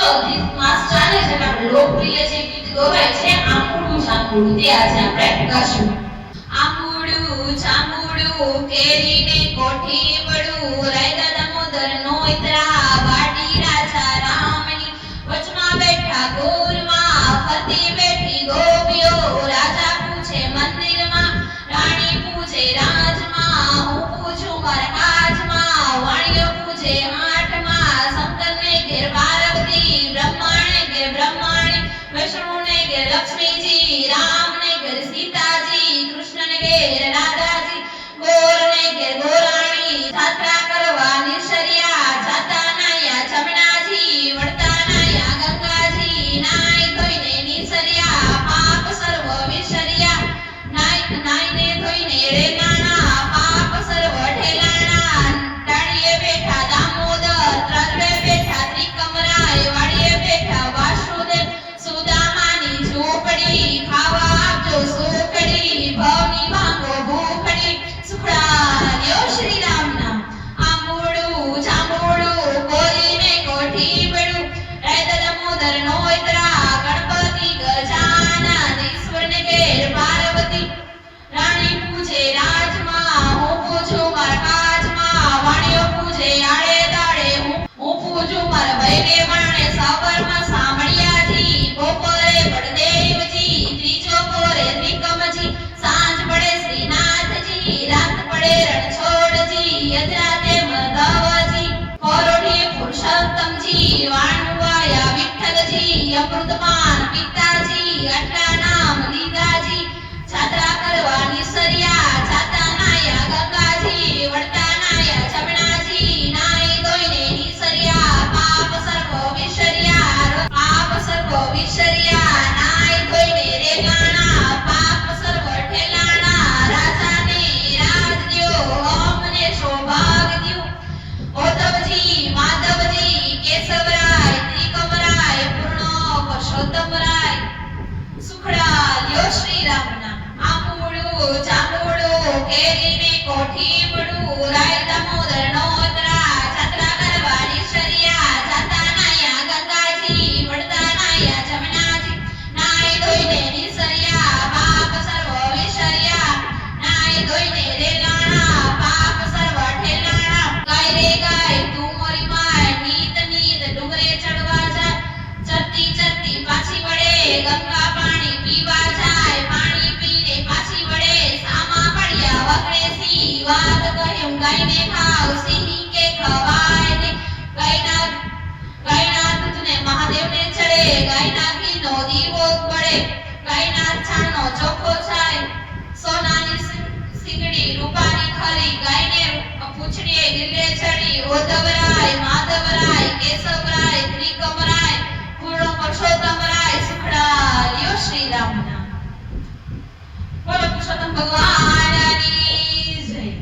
માસ ચાલે છે આપણે લોકપ્રિય જે ગીત ગવાય છે આંબુડું જાંબુડું તે આજે આપણે ગાશું. આંબુડું જાંબુડું કેરીને કોઠી પડું રાયદા દામોદર નો ઇતરા વાડી રાજા રામની વચમાં બેઠા ગોરમાં ફરતી બેઠી ગોપીઓ રાજા પૂછે મંદિરમાં રાણી પૂછે રાજમાં હું પૂછું મારા કાજમાં વાણીઓ પૂછે હાથમાં શંકરને ઘેર પાર્વતી બ્રહ્માને ઘેર બ્રહ્માણી વિષ્ણુને ઘેર લક્ષ્મીજી રામને ઘેર સીતાજી કૃષ્ણને ઘેર રાધાજી ગોરને ઘેર ગોરાણી જાત્રા કરવા નિસર્યા જાતા નાયા જમનાજી વળતા નાયા ગંગાજી નાઈ ધોઈને નિસર્યા પાપ સર્વ વિસર્યા નાઈને ધોઈને રેનાણા પાપ સર્વ ઠેલાણા ટાળીએ બેઠા દામોદર ત્રજવે બેઠા ત્રિકમરાય વાડીએ બેઠા વાસુદેવ સુદામાની ઝૂંપડી ખાવા આપજો સુખડી ભવની ભાંગો ભૂખડી સુખડાલ્યો શ્રી રામના. આંબુડું જાંબુડું કોરીને કોઠી પડું રાયદા દામોદર નો ઇતરા ગણપતિ ગજાનન ઈશ્વરને ઘેર પાર્વતી રાણી પૂજે રાજમાં હું પૂજું મારા કાજમાં વાણીઓ પૂજે આડે દાડે હું પૂજું મારા ભાઈને વાણે સવારમાં સાંભળ્યાજી બપોરે બળદેવજી ત્રીજો પોરે ત્રિકમજી સાંજ પડે શ્રીનાથજી રાત પડે રણછોડજી અધરાતે મધવજી પરોઢી પુરુષોત્તમજી વાણુવાયા વિઠ્ઠલજી અમૃતપાન પિતાજી આટલા નામ લીધાજી જાત્રા કરવા નિસર્યા જાતા નાયા ગંગાજી વળતા નાયા જમનાજી નાઈ ધોઈને નિસર્યા પાપ સર્વ વિસર્યા નાઈ ધોઈને રેગાણા પાપ સર્વ ઠેલાણા રાજાને રાજ દ્યો અમને સૌભાગ દ્યો ઓધવજી માધવજી કેશવરાય ત્રિકમરાય પૂર્ણો પુરુષોત્તમરાય સુખડાલ્યો શ્રી રામના. આંબુડું જાંબુડું કેરીને કોઠી પડું રાય દામોદર નો ઇતરા જાત્રા કરવા નિસર્યા જાતા નાયા ગંગાજી વળતા નાયા જમનાજી નાઈ ધોઈને નિસર્યા પાપ સર્વ વિસર્યા નાઈ ધોઈને રેલાણા પાપ સર્વ ઠેલાણા ગાય રે ગાય તું મોરી માય નીત નીત ડુંગરે ચડવા જાય ચરતી ચરતી પાછી વળે ગંગા પાણી પીવા જાય પાણી પીને પાછી વળે સામા પડ્યા વગડેસી વાત કહ્યું ગાયને ખાવ સિંહ કે ખવાય ને ગાયના દૂધને મહાદેવને ચડે ગાયના ઘીનો દીવો પડે ગાયના છાણનો ચોખ્ખો થાય સોનાની સિંગડી રૂપાની ખરી ગાયને પૂંછડીએ ગિલ્લે ચડી ઓધવરાય માધવરાય કેશવ